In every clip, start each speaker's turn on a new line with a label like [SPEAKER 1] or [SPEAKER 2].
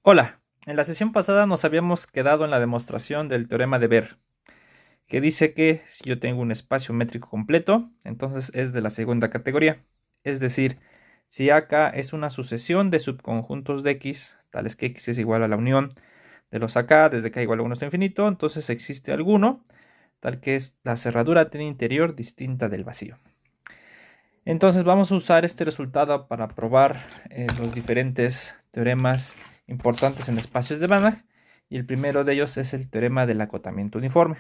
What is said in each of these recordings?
[SPEAKER 1] Hola, en la sesión pasada nos habíamos quedado en la demostración del teorema de Ver, que dice que si yo tengo un espacio métrico completo, entonces es de la segunda categoría. Es decir, si AK es una sucesión de subconjuntos de X, tales que X es igual a la unión de los AK desde K igual a 1 hasta infinito, entonces existe alguno, tal que es la cerradura tiene interior distinta del vacío. Entonces vamos a usar este resultado para probar los diferentes teoremas importantes en espacios de Banach, y el primero de ellos es el teorema del acotamiento uniforme.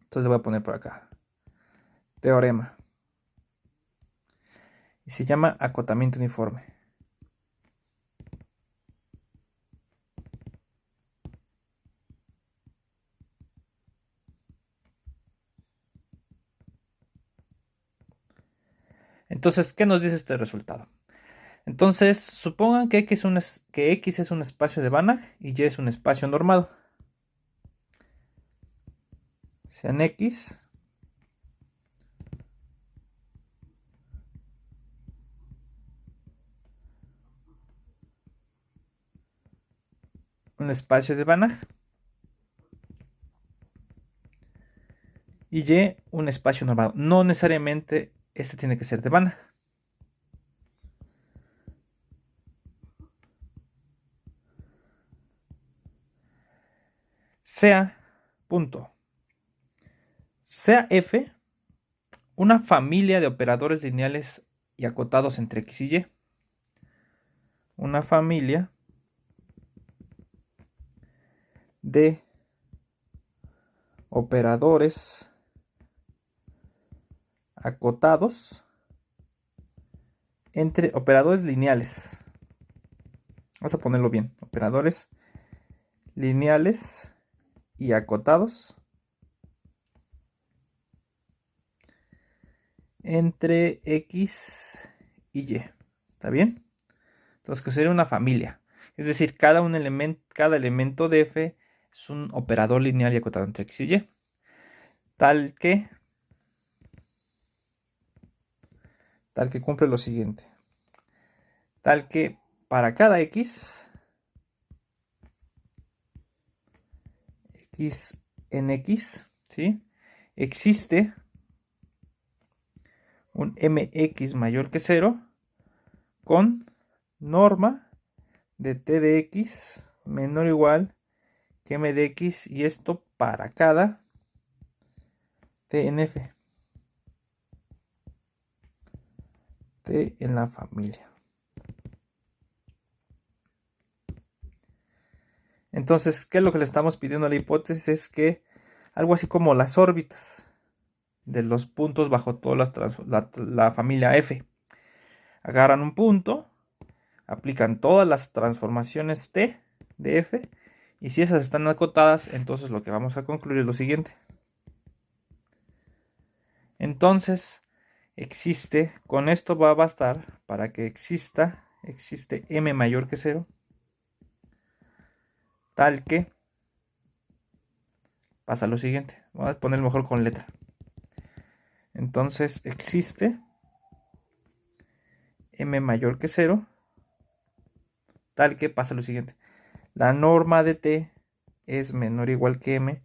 [SPEAKER 1] Entonces le voy a poner por acá teorema y se llama acotamiento uniforme. Entonces, ¿qué nos dice este resultado? Entonces, supongan que X es un espacio de Banach y Y es un espacio normado. Sean X un espacio de Banach y Y un espacio normado. No necesariamente este tiene que ser de Banach. Sea, punto, sea F una familia de operadores lineales y acotados entre X y Y. Una familia de operadores acotados entre operadores lineales. Vamos a ponerlo bien. Operadores lineales y acotados entre X y Y. ¿Está bien? Entonces, que sería una familia. Es decir, cada elemento de F es un operador lineal y acotado entre X y Y. Tal que cumple lo siguiente. Tal que para cada X en X, ¿sí? Existe un mx mayor que 0 con norma de t de x menor o igual que m de x, y esto para cada t en f, t en la familia. Entonces, ¿qué es lo que le estamos pidiendo a la hipótesis? Es que algo así como las órbitas de los puntos bajo toda la familia f agarran un punto, aplican todas las transformaciones t de f, y si esas están acotadas, entonces lo que vamos a concluir es lo siguiente. Entonces, con esto va a bastar para que existe m mayor que 0, tal que pasa lo siguiente. Vamos a poner mejor con letra. Entonces, existe m mayor que 0, tal que pasa lo siguiente. La norma de t es menor o igual que m,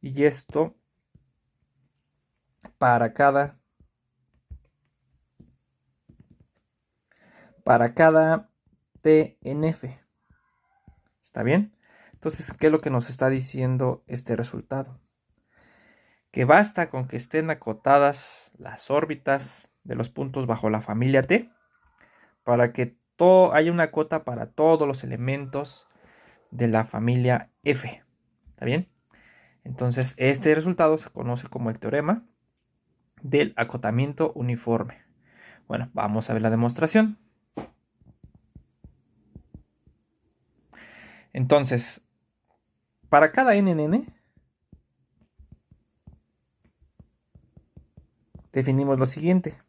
[SPEAKER 1] y esto para cada t en f. ¿Está bien? Entonces, ¿qué es lo que nos está diciendo este resultado? Que basta con que estén acotadas las órbitas de los puntos bajo la familia T para que haya una cota para todos los elementos de la familia F. ¿Está bien? Entonces, este resultado se conoce como el teorema del acotamiento uniforme. Bueno, vamos a ver la demostración. Entonces, para cada n en n, definimos lo siguiente.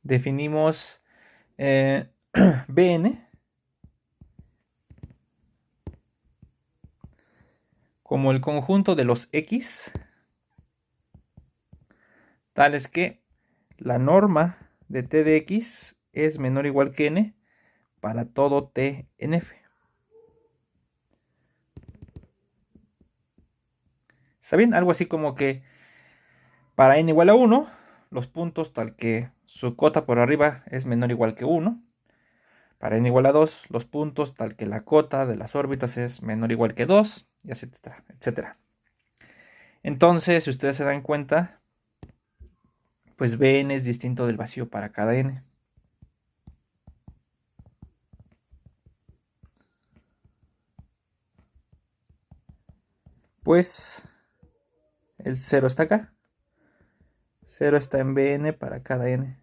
[SPEAKER 1] Definimos Bn como el conjunto de los X, tales que la norma de t de x es menor o igual que n para todo t en f. ¿Está bien? Algo así como que para n igual a 1, los puntos tal que su cota por arriba es menor o igual que 1. Para n igual a 2, los puntos tal que la cota de las órbitas es menor o igual que 2, y así, etcétera. Entonces, si ustedes se dan cuenta, pues Bn es distinto del vacío para cada n. Pues el 0 está acá. 0 está en Bn para cada n.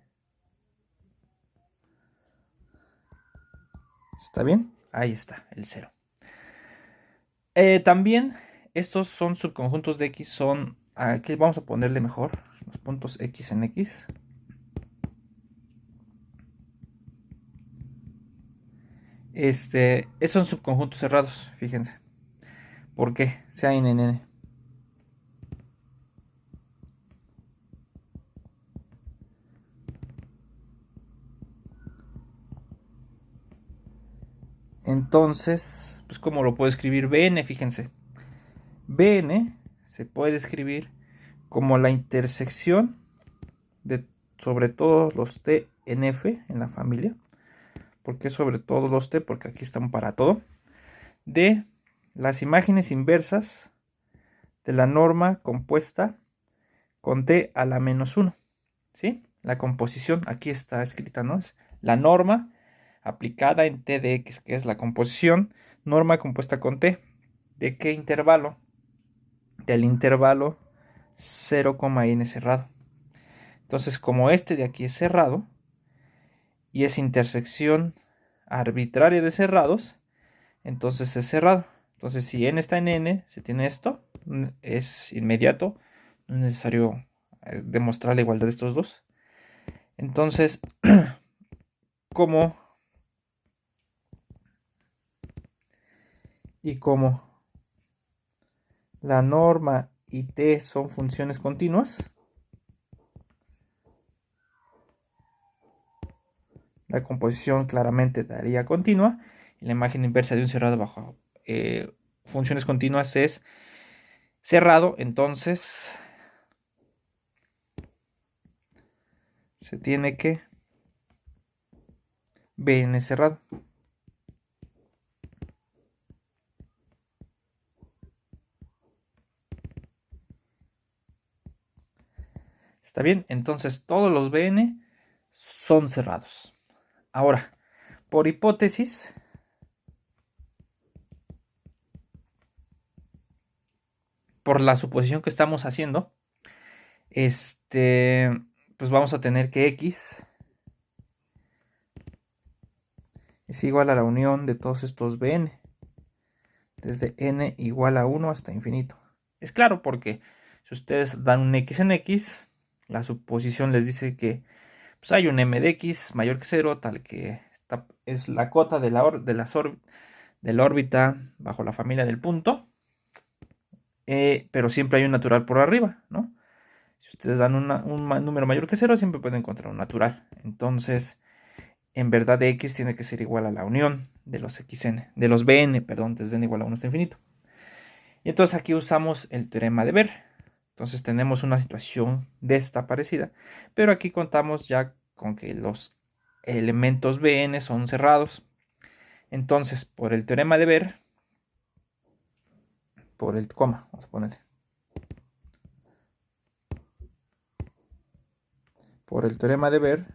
[SPEAKER 1] ¿Está bien? Ahí está, el 0. También estos son subconjuntos de x, son... Aquí vamos a ponerle mejor los puntos x en x. Esos son subconjuntos cerrados, fíjense. ¿Por qué? Sea en n. Entonces, pues ¿cómo lo puedo escribir? Bn, fíjense. Bn se puede escribir como la intersección de sobre todos los t en f en la familia. ¿Por qué sobre todos los t? Porque aquí están para todo. De las imágenes inversas de la norma compuesta con t a la menos 1. ¿Sí? La composición aquí está escrita, ¿no? Es la norma aplicada en t de x, que es la composición, norma compuesta con t. ¿De qué intervalo? Del intervalo 0, n cerrado. Entonces, como este de aquí es cerrado y es intersección arbitraria de cerrados, entonces es cerrado. Entonces, si n está en n, se tiene esto, es inmediato, no es necesario demostrar la igualdad de estos dos. Entonces, como la norma y t son funciones continuas, la composición claramente daría continua, y la imagen inversa de un cerrado bajo funciones continuas es cerrado. Entonces se tiene que Bn cerrado. ¿Está bien? Entonces todos los Bn son cerrados. Ahora, por hipótesis, por la suposición que estamos haciendo, pues vamos a tener que x es igual a la unión de todos estos Bn, desde n igual a 1 hasta infinito. Es claro porque si ustedes dan un x en x, la suposición les dice que pues hay un m de x mayor que 0, tal que es la cota de la órbita bajo la familia del punto, pero siempre hay un natural por arriba, ¿no? Si ustedes dan un número mayor que 0, siempre pueden encontrar un natural. Entonces, en verdad x tiene que ser igual a la unión de los xn, de los bn, perdón, desde n igual a 1 hasta infinito. Y entonces aquí usamos el teorema de Ver. Entonces tenemos una situación de esta parecida, pero aquí contamos ya con que los elementos Bn son cerrados. Entonces, por el teorema de Ver, por el coma, vamos a ponerle. Por el teorema de Ver,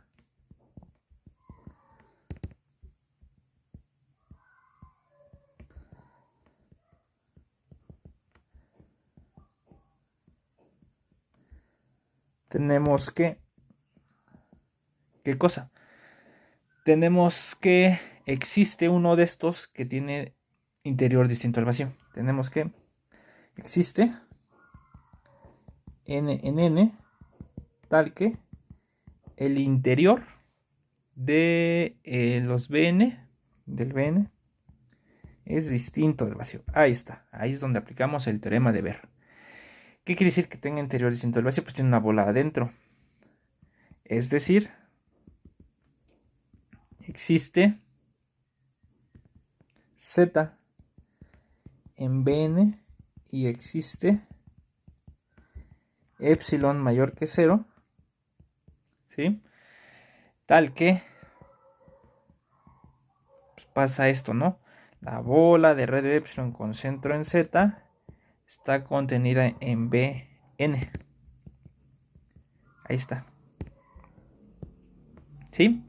[SPEAKER 1] tenemos que... ¿Qué cosa? Tenemos que existe uno de estos que tiene interior distinto al vacío. Tenemos que existe n en n tal que el interior de los Bn, del Bn, es distinto del vacío. Ahí está, ahí es donde aplicamos el teorema de Ver. ¿Qué quiere decir que tenga interior distinto del vacío? Pues tiene una bola adentro. Es decir, existe z en Bn y existe epsilon mayor que 0, ¿sí? Tal que pues pasa esto, ¿no? La bola de radio epsilon con centro en z está contenida en Bn. Ahí está. ¿Sí?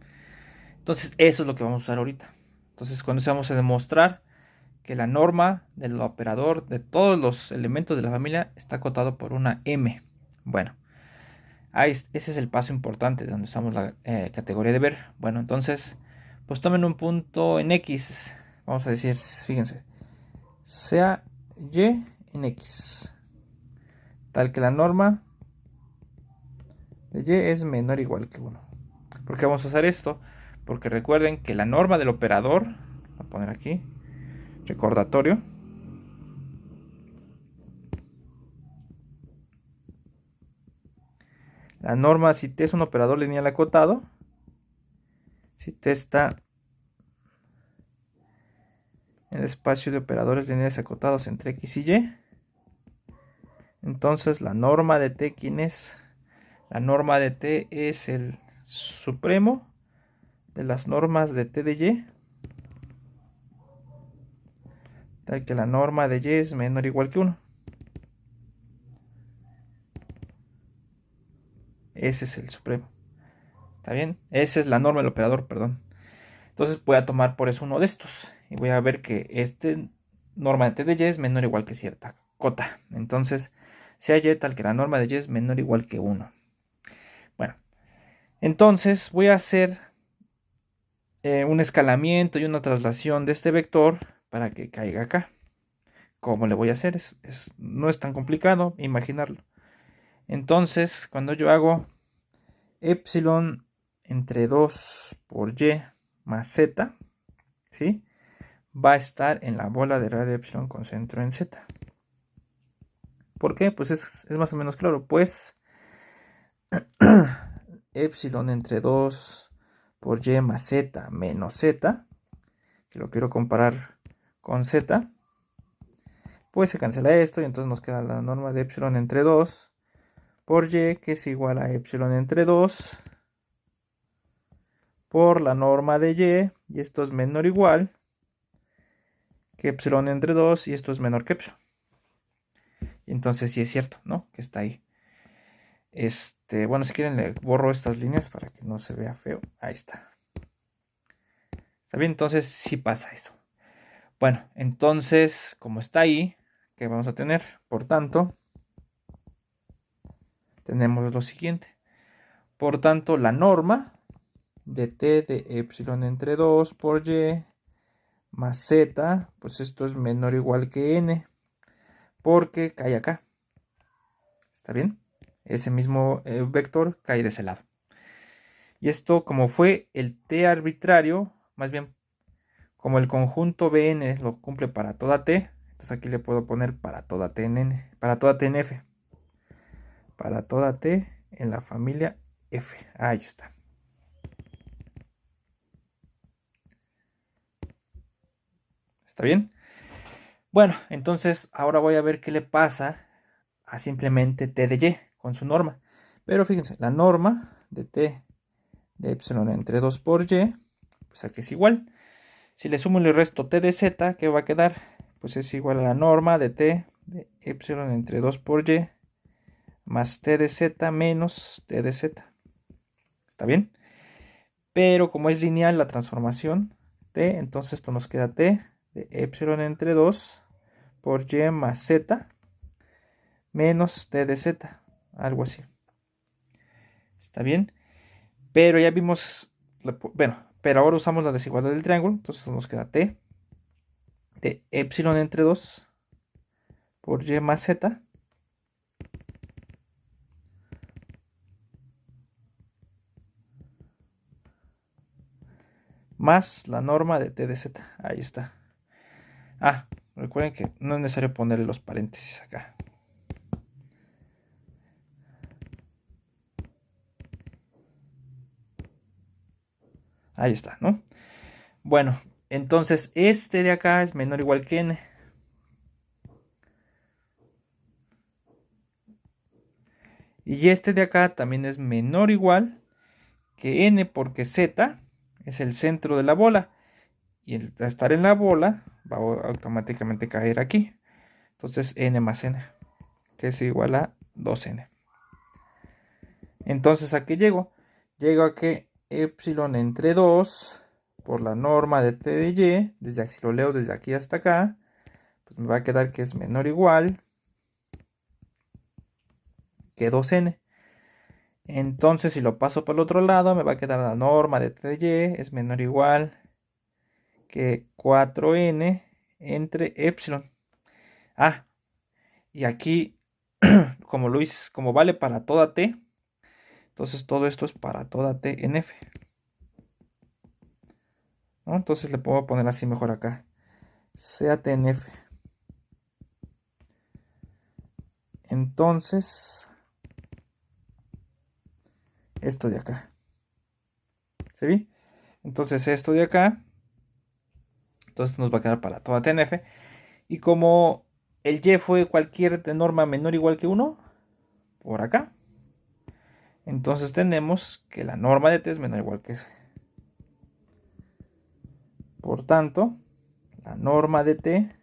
[SPEAKER 1] Entonces eso es lo que vamos a usar ahorita. Entonces con eso vamos a demostrar que la norma del operador de todos los elementos de la familia está acotado por una m. Bueno, ese es el paso importante de donde usamos la categoría de ver. Bueno, entonces, pues tomen un punto en x. Vamos a decir, fíjense, sea y en x, tal que la norma de y es menor o igual que 1. ¿Por qué vamos a usar esto? Porque recuerden que la norma del operador, voy a poner aquí, recordatorio, la norma, si t es un operador lineal acotado, si t está en el espacio de operadores lineales acotados entre x y y, entonces la norma de t, ¿quién es? La norma de t es el supremo de las normas de t de y, tal que la norma de y es menor o igual que 1. Ese es el supremo. ¿Está bien? Esa es la norma del operador, perdón. Entonces voy a tomar por eso uno de estos. Y voy a ver que este norma de t de y es menor o igual que cierta cota. Entonces, sea y tal que la norma de y es menor o igual que 1. Bueno, entonces voy a hacer un escalamiento y una traslación de este vector para que caiga acá. ¿Cómo le voy a hacer? No es tan complicado imaginarlo. Entonces, cuando yo hago epsilon entre 2 por y más z, ¿sí? Va a estar en la bola de radio epsilon con centro en z. ¿Por qué? Pues es más o menos claro. Pues epsilon entre 2 por y más z menos z, que lo quiero comparar con z, pues se cancela esto y entonces nos queda la norma de epsilon entre 2 por y, que es igual a epsilon entre 2 por la norma de y esto es menor o igual que epsilon entre 2 y esto es menor que epsilon. Y entonces sí es cierto, ¿no? Que está ahí. Bueno, si quieren le borro estas líneas para que no se vea feo. Ahí está. ¿Está bien? Entonces sí pasa eso. Bueno, entonces, como está ahí, ¿qué vamos a tener? Por tanto, tenemos lo siguiente. Por tanto, la norma de t de epsilon entre 2 por y más z, pues esto es menor o igual que n, porque cae acá. ¿Está bien? Ese mismo vector cae de ese lado. Y esto, como fue el t arbitrario, más bien como el conjunto Bn lo cumple para toda t, entonces aquí le puedo poner para toda t en n, para toda t en f, para toda t en la familia f. Ahí está. ¿Está bien? Bueno, entonces ahora voy a ver qué le pasa a simplemente t de y con su norma. Pero fíjense, la norma de t de epsilon entre 2 por y, pues aquí es igual. Si le sumo y le resto t de z, ¿qué va a quedar? Pues es igual a la norma de t de epsilon entre 2 por y más t de z menos t de z. ¿Está bien? Pero como es lineal la transformación t, entonces esto nos queda t de epsilon entre 2 por y más z menos t de z. Algo así. ¿Está bien? Pero ya vimos, bueno, pero ahora usamos la desigualdad del triángulo, entonces nos queda t de epsilon entre 2 por y más z más la norma de t de z. Ahí está. Ah, recuerden que no es necesario ponerle los paréntesis acá. Ahí está, ¿no? Bueno, entonces este de acá es menor o igual que n. Y este de acá también es menor o igual que n, porque z es el centro de la bola. Y al estar en la bola va a automáticamente caer aquí. Entonces n más n, que es igual a 2n. Entonces, ¿a qué llego? Llego a que epsilon entre 2 por la norma de t de y, desde aquí si lo leo desde aquí hasta acá, pues me va a quedar que es menor o igual que 2n. Entonces, si lo paso por el otro lado, me va a quedar la norma de t de y es menor o igual que 4n entre epsilon. Ah, y aquí, como vale para toda t, entonces todo esto es para toda t en f, ¿no? Entonces le puedo poner así mejor acá. Sea t en f. Entonces, esto de acá. ¿Se ve? Entonces esto de acá. Entonces nos va a quedar para toda t en f. Y como el y fue cualquier norma menor o igual que 1, por acá. Entonces tenemos que la norma de t es menor o igual que f. Por tanto, la norma de t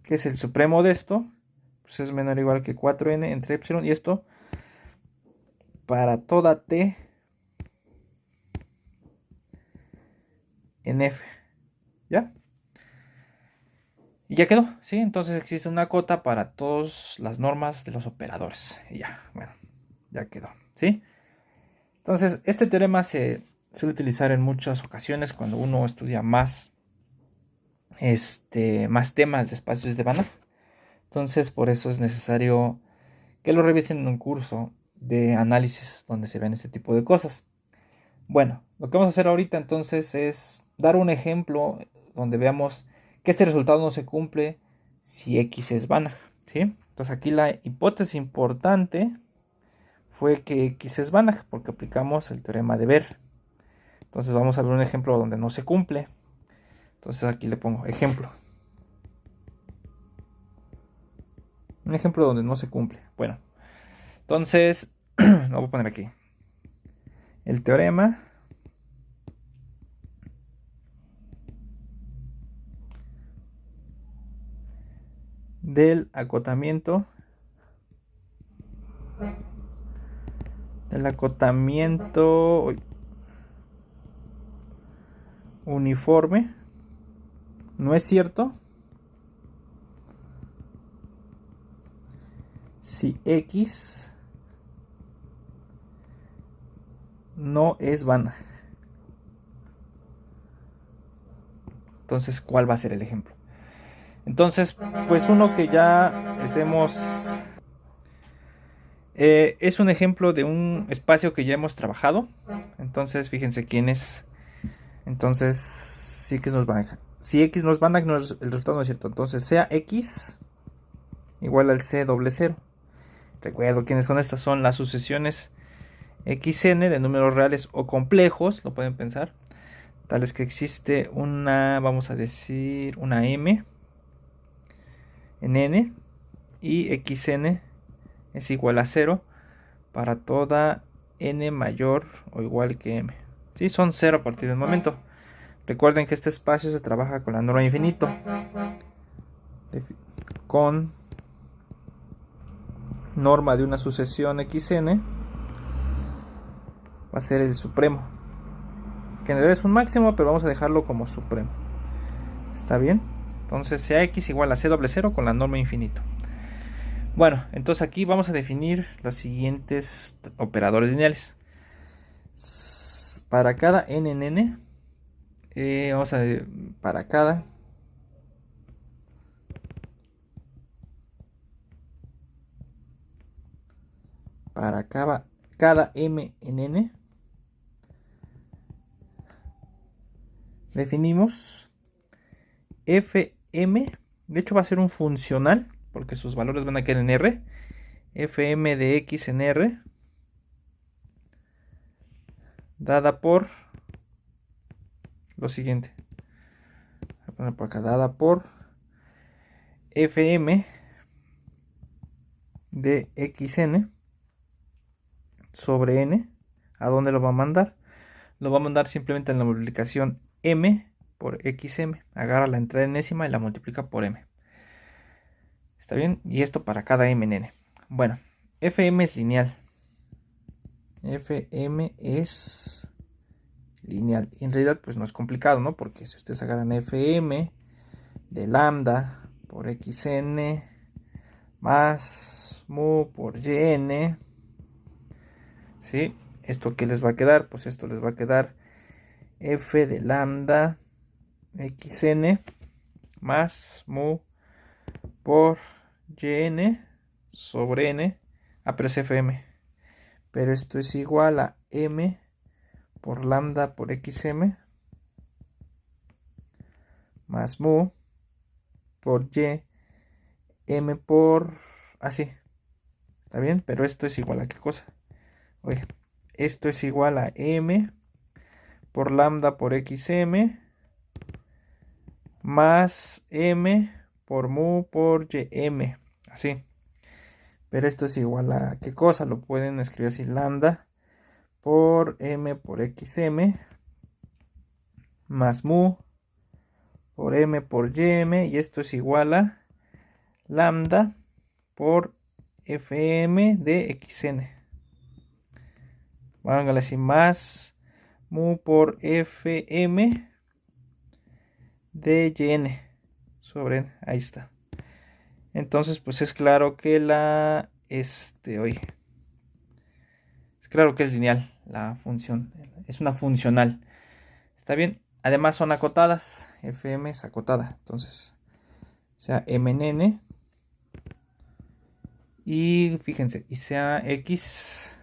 [SPEAKER 1] que es el supremo de esto, pues es menor o igual que 4n entre epsilon. Y esto para toda t en f. ¿Ya? Y ya quedó, ¿sí? Entonces existe una cota para todas las normas de los operadores. Y ya, bueno, ya quedó, ¿sí? Entonces, este teorema se suele utilizar en muchas ocasiones cuando uno estudia más temas de espacios de Banach. Entonces, por eso es necesario que lo revisen en un curso de análisis donde se ven este tipo de cosas. Bueno, lo que vamos a hacer ahorita entonces es dar un ejemplo donde veamos que este resultado no se cumple si x es Banach, ¿sí? Entonces aquí la hipótesis importante fue que x es Banach porque aplicamos el teorema de Ver. Entonces vamos a ver un ejemplo donde no se cumple. Entonces aquí le pongo ejemplo. Un ejemplo donde no se cumple. Bueno, entonces lo voy a poner aquí. El teorema del acotamiento uniforme no es cierto si x no es Banach. Entonces, ¿cuál va a ser el ejemplo? Entonces, pues uno que ya hacemos es un ejemplo de un espacio que ya hemos trabajado. Entonces, fíjense quién es. Entonces, si x no es Banach, el resultado no es cierto. Entonces, sea x igual al c doble cero. Recuerdo quiénes son estas. Son las sucesiones xn de números reales o complejos, lo pueden pensar. Tales que existe una, vamos a decir, una m en n y xn es igual a 0 para toda n mayor o igual que m. ¿Sí? Son 0 a partir del momento. Recuerden que este espacio se trabaja con la norma de infinito. Con norma de una sucesión xn va a ser el supremo. Que en realidad es un máximo, pero vamos a dejarlo como supremo. ¿Está bien? Entonces sea x igual a c doble 0 con la norma de infinito. Bueno, entonces aquí vamos a definir los siguientes operadores lineales. Para cada n en n, vamos a para cada m en n, definimos fm, de hecho va a ser un funcional, porque sus valores van a quedar en r, fm de x en r, dada por lo siguiente. Voy a poner por acá, dada por Fm de xn sobre n. ¿A dónde lo va a mandar? Lo va a mandar simplemente en la multiplicación m por xm. Agarra la entrada enésima y la multiplica por m. ¿Está bien? Y esto para cada m en n. Bueno, Fm es lineal. Fm es lineal. Y en realidad pues no es complicado, ¿no? Porque si ustedes agarran Fm de lambda por xn más mu por yn, ¿sí? ¿Esto qué les va a quedar? Pues esto les va a quedar f de lambda xn más mu por yn sobre n. Pero es fm. Pero esto es igual a m por lambda por xm más mu por y m por así. ¿Está bien? Pero esto es igual a ¿qué cosa? Oye, esto es igual a m por lambda por xm más m por mu por ym. Así. Pero esto es igual a ¿qué cosa? Lo pueden escribir así, lambda por m por xm más mu por m por ym, y esto es igual a lambda por fm de xn. Vángale así, más mu por fm de yn sobre n. Ahí está. Entonces pues es claro que es claro que es lineal la función, es una funcional. ¿Está bien? Además son acotadas, fm es acotada, entonces sea m en n y fíjense, y sea x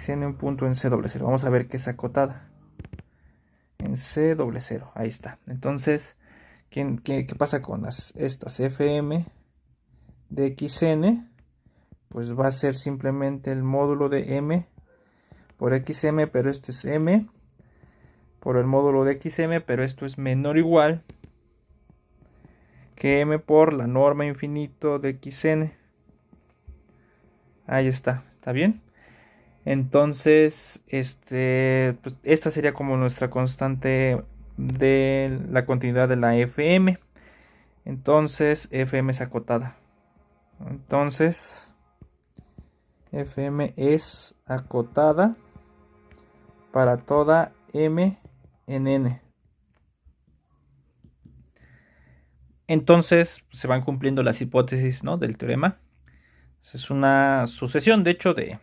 [SPEAKER 1] en un punto en C00. Vamos a ver que es acotada en C00. Ahí está. Entonces, ¿qué pasa con estas fm de xn? Pues va a ser simplemente el módulo de m por xm, pero esto es m por el módulo de xm, pero esto es menor o igual que m por la norma infinito de xn. Ahí está. ¿Está bien? Entonces, pues esta sería como nuestra constante de la continuidad de la fm. Entonces, fm es acotada. Entonces, fm es acotada para toda m en n. Entonces, se van cumpliendo las hipótesis, ¿no?, del teorema. Es una sucesión, de hecho, de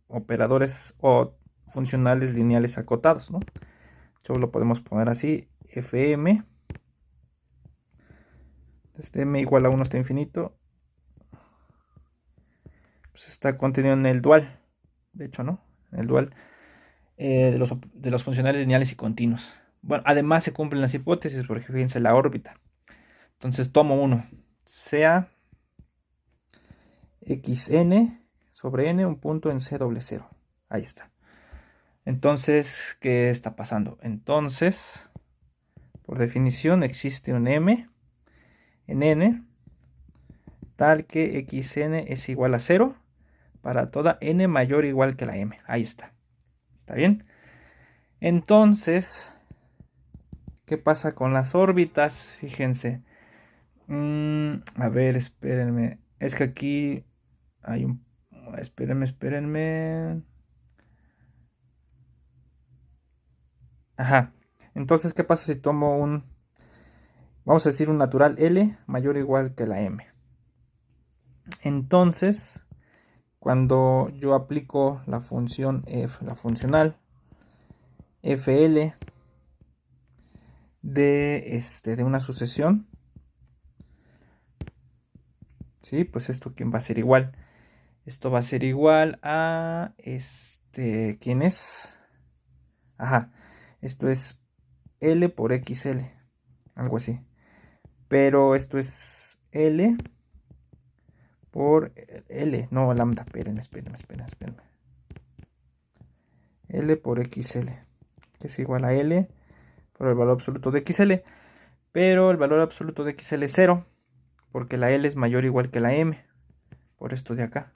[SPEAKER 1] operadores o funcionales lineales acotados, ¿no? Solo lo podemos poner así, fm desde m igual a 1 hasta infinito, pues está contenido en el dual, de hecho, ¿no? En el dual de los funcionales lineales y continuos. Bueno, además se cumplen las hipótesis, porque fíjense la órbita. Entonces tomo uno, sea xn sobre n, un punto en C00. Ahí está. Entonces, ¿qué está pasando? Entonces, por definición, existe un m en n tal que xn es igual a 0 para toda n mayor o igual que la m. Ahí está. ¿Está bien? Entonces, ¿qué pasa con las órbitas? Fíjense. A ver, espérenme. Es que aquí hay un... Espérenme. Ajá. Entonces, ¿qué pasa si tomo vamos a decir un natural L mayor o igual que la M? Entonces, cuando yo aplico la función f, la funcional fl de una sucesión, ¿sí? Pues esto, ¿quién va a ser igual? Esto va a ser igual a ¿quién es? Ajá, esto es L por XL, algo así. Pero esto es L por L, no lambda, espérenme. L por XL, que es igual a L por el valor absoluto de XL, pero el valor absoluto de XL es 0, porque la L es mayor o igual que la M, por esto de acá.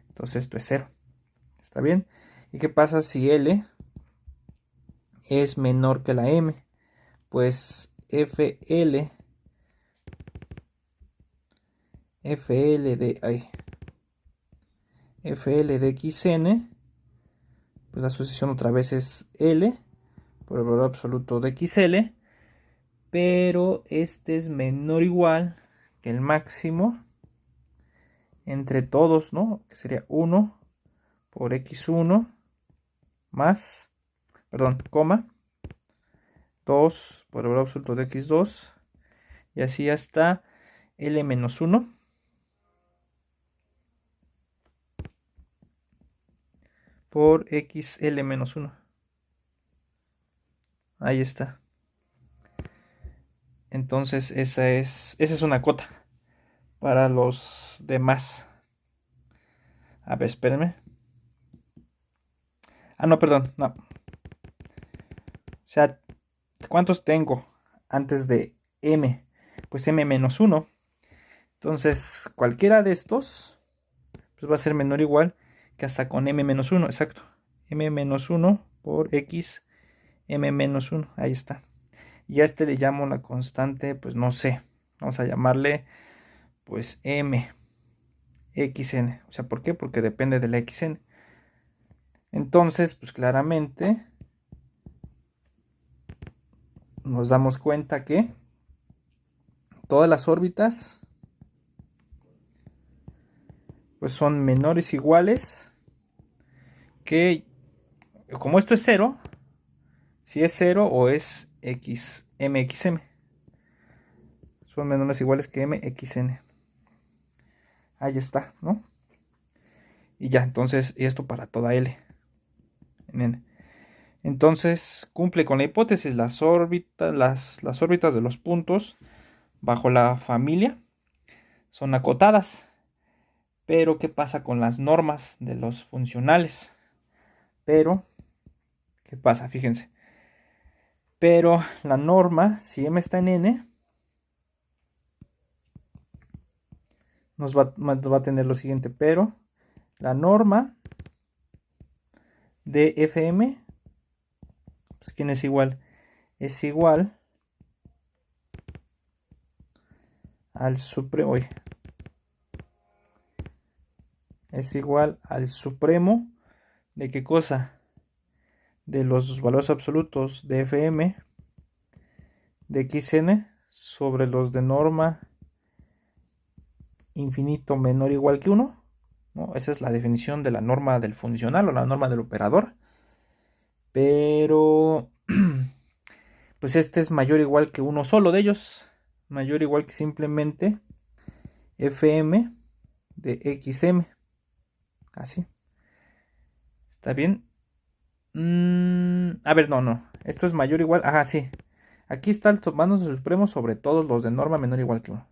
[SPEAKER 1] Entonces esto es 0. ¿Está bien? ¿Y qué pasa si L es menor que la M? Pues FL de XN, pues la sucesión otra vez es L por el valor absoluto de XL, pero este es menor o igual que el máximo entre todos, ¿no? Que sería 1 por X1 más, perdón, coma, 2 por el valor absoluto de X2, y así hasta L menos 1 por XL menos 1. Ahí está. Entonces esa es una cota para los demás. A ver, espérenme. Ah, no, perdón, no. O sea, ¿cuántos tengo antes de M? Pues M menos 1. Entonces, cualquiera de estos pues va a ser menor o igual que hasta con M menos 1, exacto. M menos 1 por X M menos 1, ahí está. Y a este le llamo la constante, pues no sé. Vamos a llamarle pues M XN. O sea, ¿por qué? Porque depende de la XN. Entonces, pues claramente nos damos cuenta que todas las órbitas pues son menores o iguales que, como esto es 0, si es 0 o es X, MXM, son menores o iguales que MXN. Ahí está, ¿no? Y ya, entonces, y esto para toda L. Entonces, cumple con la hipótesis, las órbitas de los puntos bajo la familia son acotadas. Pero, ¿qué pasa con las normas de los funcionales? Pero, ¿qué pasa? Fíjense. Pero la norma, si M está en N, nos va a tener lo siguiente. Pero la norma de FM, pues ¿quién es igual? Es igual al supremo. Es igual al supremo de qué cosa? De los valores absolutos de FM de XN sobre los de norma infinito menor o igual que 1, ¿no? Esa es la definición de la norma del funcional o la norma del operador. Pero pues este es mayor o igual que uno solo de ellos, mayor o igual que simplemente FM de XM. Así. ¿Está bien? A ver, no. Esto es mayor o igual. Ajá, sí. Aquí está el tomándose el supremo sobre todos los de norma menor o igual que 1.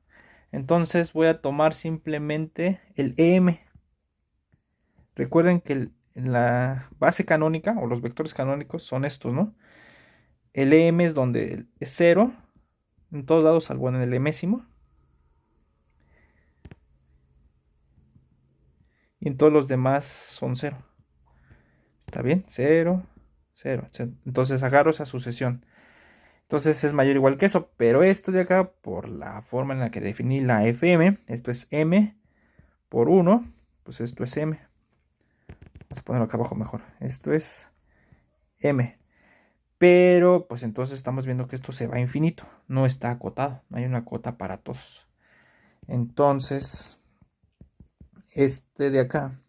[SPEAKER 1] Entonces voy a tomar simplemente el EM. Recuerden que la base canónica o los vectores canónicos son estos, ¿no? El EM es donde es 0 en todos lados salvo en el emésimo. Y en todos los demás son 0. ¿Está bien? 0, 0. Entonces agarro esa sucesión. Entonces es mayor o igual que eso. Pero esto de acá, por la forma en la que definí la FM, esto es M por 1. Pues esto es M. Vamos a ponerlo acá abajo mejor. Esto es M. Pero pues entonces estamos viendo que esto se va a infinito. No está acotado. No hay una cota para todos. Entonces, este de acá,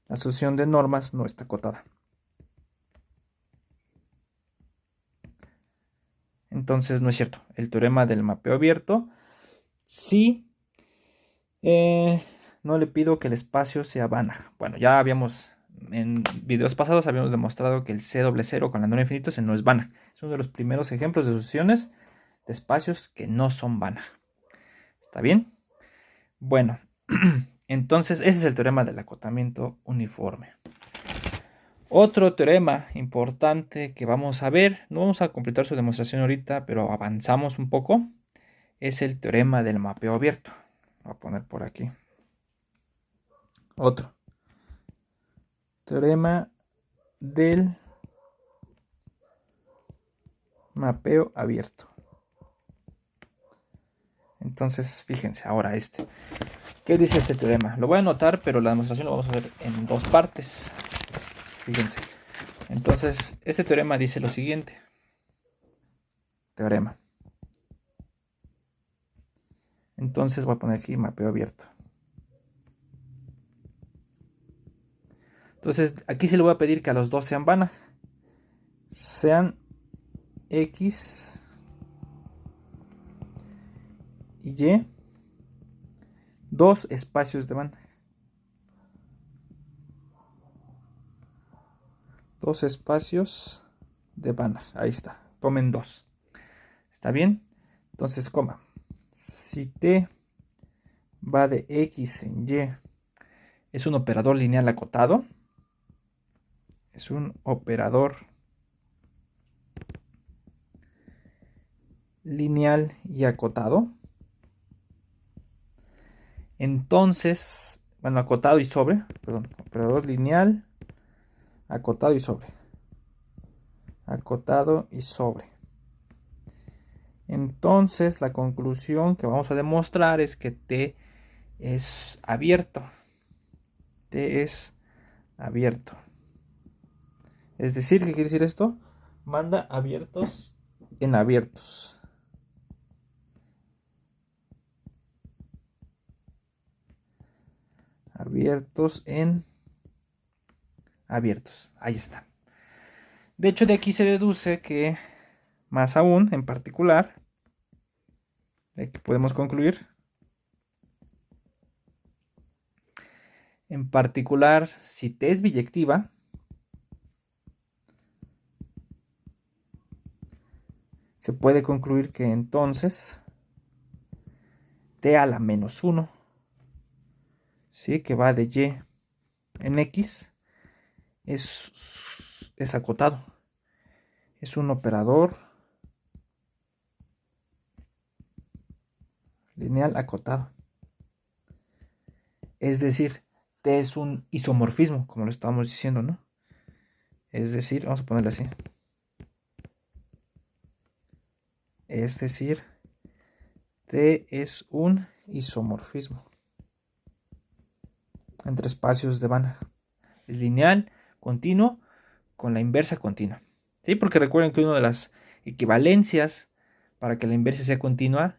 [SPEAKER 1] la sucesión de normas no está acotada. Entonces no es cierto. El teorema del mapeo abierto, sí, no le pido que el espacio sea Banach. Bueno, ya habíamos, en videos pasados habíamos demostrado que el C00 con la norma infinita no es Banach. Es uno de los primeros ejemplos de sucesiones de espacios que no son Banach. ¿Está bien? Bueno, entonces ese es el teorema del acotamiento uniforme. Otro teorema importante que vamos a ver, no vamos a completar su demostración ahorita, pero avanzamos un poco, es el teorema del mapeo abierto. Voy a poner por aquí. Otro. Teorema del mapeo abierto. Entonces, fíjense, ahora ¿Qué dice este teorema? Lo voy a anotar, pero la demostración lo vamos a ver en dos partes. Fíjense. Entonces, este teorema dice lo siguiente. Teorema. Entonces voy a poner aquí mapeo abierto. Entonces, aquí sí le voy a pedir que a los dos sean Banach. Sean X y Y dos espacios de Banach. Dos espacios de Banach. Ahí está. Tomen dos. ¿Está bien? Entonces, coma. Si T va de X en Y, es un operador lineal acotado. Es un operador lineal y acotado. Entonces, bueno, acotado y sobre, perdón, operador lineal, acotado y sobre. Acotado y sobre. Entonces, la conclusión que vamos a demostrar es que T es abierto. T es abierto. Es decir, ¿qué quiere decir esto? Manda abiertos en abiertos. Abiertos en abiertos. Ahí está. De hecho, de aquí se deduce que, más aún, en particular, de que podemos concluir, en particular, si T es biyectiva, se puede concluir que entonces T a la menos 1, ¿sí? Que va de Y en X, es acotado. Es un operador lineal acotado. Es decir, T es un isomorfismo, como lo estábamos diciendo, ¿no? Es decir, vamos a ponerle así. Es decir, T es un isomorfismo entre espacios de Banach. Es lineal, continuo, con la inversa continua. ¿Sí? Porque recuerden que una de las equivalencias para que la inversa sea continua,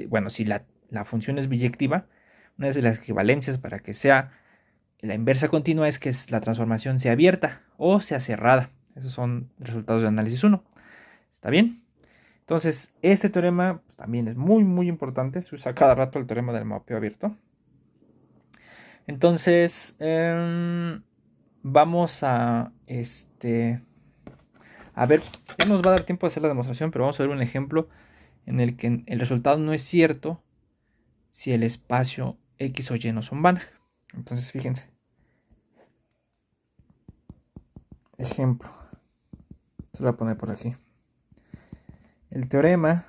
[SPEAKER 1] bueno, si la función es biyectiva, una de las equivalencias para que sea la inversa continua es que la transformación sea abierta o sea cerrada. Esos son resultados de análisis 1. ¿Está bien? Entonces, este teorema pues, también es muy, muy importante. Se usa cada rato el teorema del mapeo abierto. Entonces, vamos a ver, ya nos va a dar tiempo de hacer la demostración, pero vamos a ver un ejemplo en el que el resultado no es cierto si el espacio X o Y no son Banach. Entonces, fíjense. Ejemplo. Se lo voy a poner por aquí. El teorema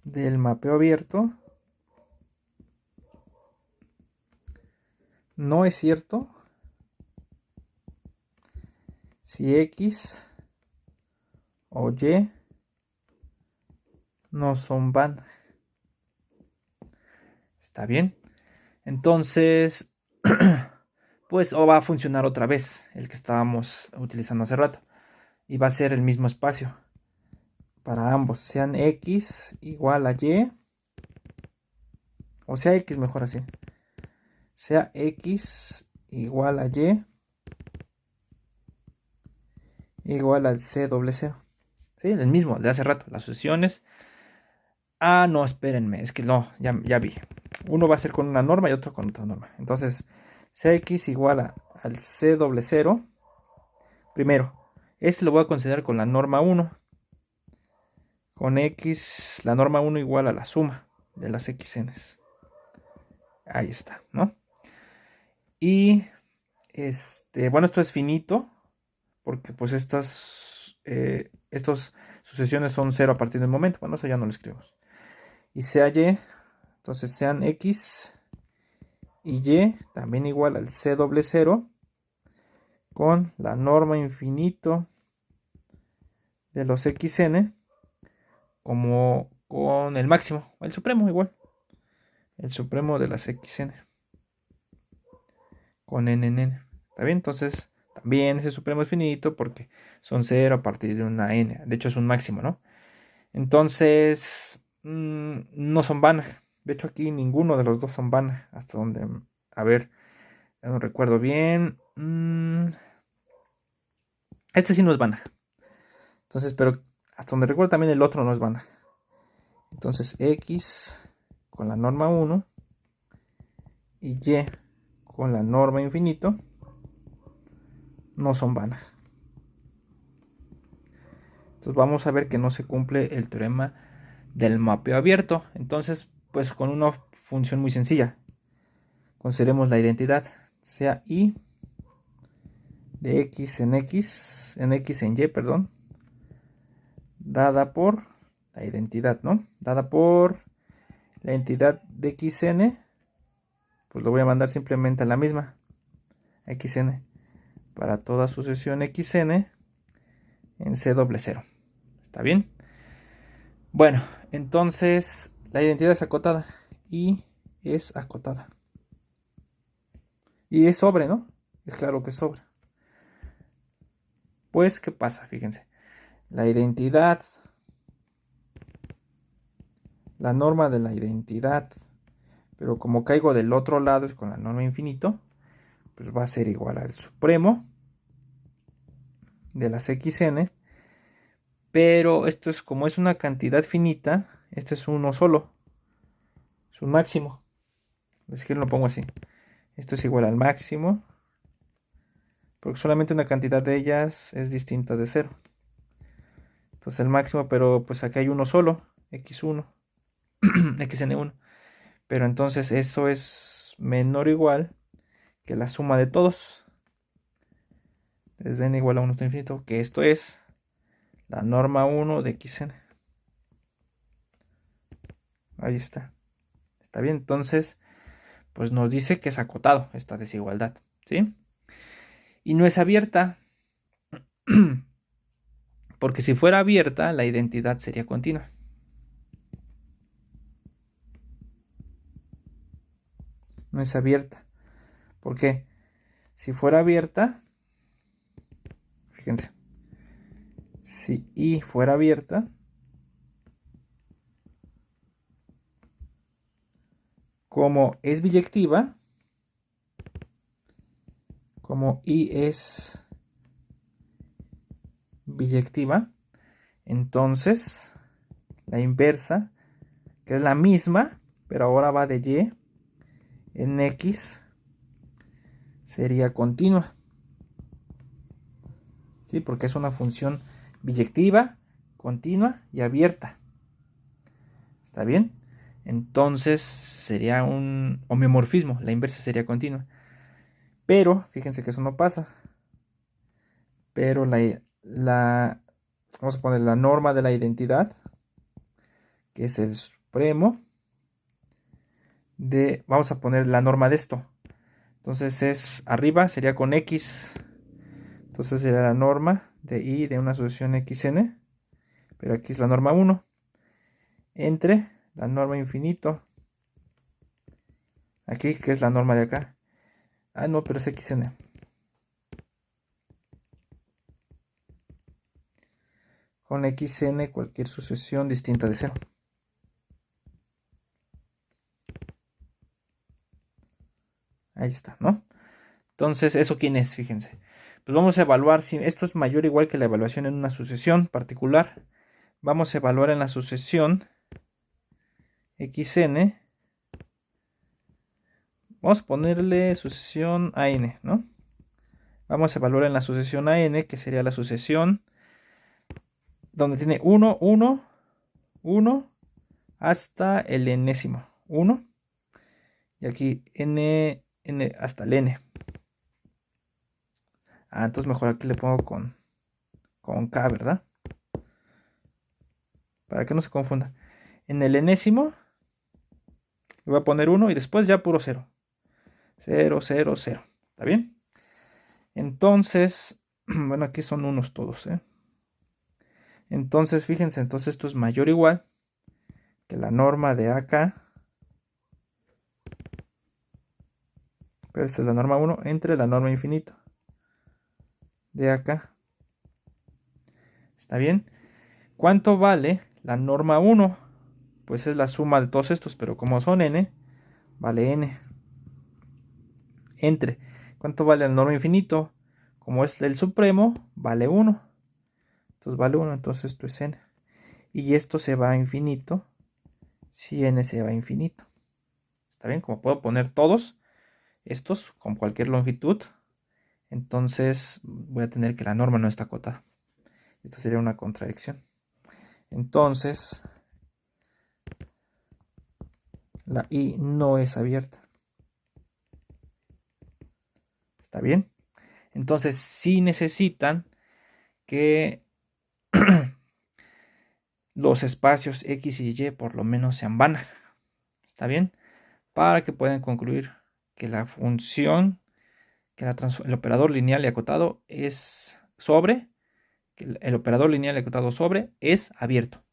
[SPEAKER 1] del mapeo abierto no es cierto si X o Y no son Banach. ¿Está bien? Entonces, pues o va a funcionar otra vez el que estábamos utilizando hace rato. Y va a ser el mismo espacio para ambos, sean X igual a Y, o sea X mejor así, sea X igual a Y igual al C doble cero. ¿Sí? El mismo de hace rato, las sucesiones. Ah, no, espérenme, es que no, ya vi. Uno va a ser con una norma y otro con otra norma. Entonces, Cx igual al C doble cero. Primero, este lo voy a considerar con la norma 1. Con X, la norma 1 igual a la suma de las xn's. Ahí está, ¿no? Y bueno, esto es finito, porque pues estas sucesiones son 0 a partir del momento. Bueno, eso ya no lo escribimos. Y sea y, entonces sean x y y también igual al c doble 0 con la norma infinito de los xn como con el máximo, el supremo igual, el supremo de las xn con nn. ¿Está bien? Entonces también ese supremo es finito porque son 0 a partir de una n. De hecho es un máximo, ¿no? Entonces no son Banach. De hecho aquí ninguno de los dos son Banach. Hasta donde, a ver, no recuerdo bien. Este sí no es Banach. Entonces, pero hasta donde recuerdo también el otro no es Banach. Entonces x con la norma 1 y y con la norma infinito no son Banach. Entonces vamos a ver que no se cumple el teorema del mapeo abierto. Entonces, pues con una función muy sencilla, consideremos la identidad, sea y de x en y, perdón, dada por la identidad, ¿no? Dada por la entidad de xn, pues lo voy a mandar simplemente a la misma, xn, para toda sucesión xn en c doble 0. ¿Está bien? Bueno, entonces la identidad es acotada y es acotada. Y es sobre, ¿no? Es claro que es sobre. Pues, ¿qué pasa? Fíjense. La identidad, la norma de la identidad, pero como caigo del otro lado, es con la norma infinito, pues va a ser igual al supremo de las xn, pero esto es como es una cantidad finita, este es uno solo, es un máximo. Es que lo pongo así. Esto es igual al máximo, porque solamente una cantidad de ellas es distinta de 0. Entonces el máximo, pero pues aquí hay uno solo, x1, xn1. Pero entonces eso es menor o igual que la suma de todos. Desde n igual a 1 hasta infinito, que esto es la norma 1 de xn. Ahí está. Está bien, entonces, pues nos dice que es acotado esta desigualdad, ¿sí? Y no es abierta, porque si fuera abierta, la identidad sería continua. No es abierta. ¿Por qué? Si fuera abierta, fíjense, si y fuera abierta, como es biyectiva, como y es biyectiva, entonces la inversa, que es la misma, pero ahora va de y en x, sería continua. ¿Sí? Porque es una función biyectiva, continua y abierta. ¿Está bien? Entonces sería un homeomorfismo, la inversa sería continua. Pero, fíjense que eso no pasa. Pero vamos a poner la norma de la identidad, que es el supremo, vamos a poner la norma de esto. Entonces es arriba, sería con x. Entonces sería la norma de y de una sucesión xn. Pero aquí es la norma 1. Entre la norma infinito. Aquí, que es la norma de acá. Ah, no, pero es xn. Con xn cualquier sucesión distinta de 0. Ahí está, ¿no? Entonces, ¿eso quién es? Fíjense. Pues vamos a evaluar si esto es mayor o igual que la evaluación en una sucesión particular. Vamos a evaluar en la sucesión xn. Vamos a ponerle sucesión an, ¿no? Vamos a evaluar en la sucesión an, que sería la sucesión donde tiene 1, 1, 1 hasta el enésimo. 1. Y aquí n n hasta el n. Entonces mejor aquí le pongo con k, ¿verdad? Para que no se confunda. En el enésimo le voy a poner 1 y después ya puro 0. 0, 0, 0. ¿Está bien? Entonces, bueno, aquí son unos todos, ¿eh? Entonces, fíjense, entonces esto es mayor o igual que la norma de acá. Pero esta es la norma 1 entre la norma infinito de acá. ¿Está bien? ¿Cuánto vale la norma 1? Pues es la suma de todos estos, pero como son n, vale n. Entre, ¿cuánto vale la norma infinito? Como es el supremo, vale 1. Entonces vale 1, entonces esto es n. Y esto se va a infinito si n se va a infinito. ¿Está bien? Como puedo poner todos estos con cualquier longitud, entonces voy a tener que la norma no está acotada. Esto sería una contradicción. Entonces, la I no es abierta. ¿Está bien? Entonces, sí necesitan que los espacios X y Y por lo menos sean Banach. ¿Está bien? Para que puedan concluir que la función, que el operador lineal y acotado es sobre, que el operador lineal y acotado sobre es abierto.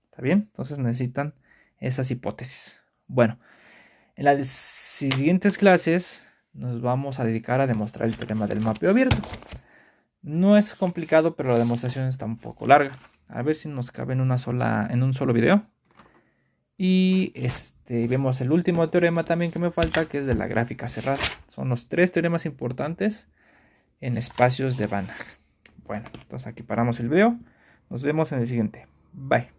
[SPEAKER 1] ¿Está bien? Entonces necesitan esas hipótesis. Bueno, en las siguientes clases nos vamos a dedicar a demostrar el teorema del mapeo abierto. No es complicado, pero la demostración está un poco larga. A ver si nos cabe en un solo video. Y vemos el último teorema también que me falta, que es de la gráfica cerrada. Son los 3 teoremas importantes en espacios de Banach. Bueno, entonces aquí paramos el video. Nos vemos en el siguiente. Bye.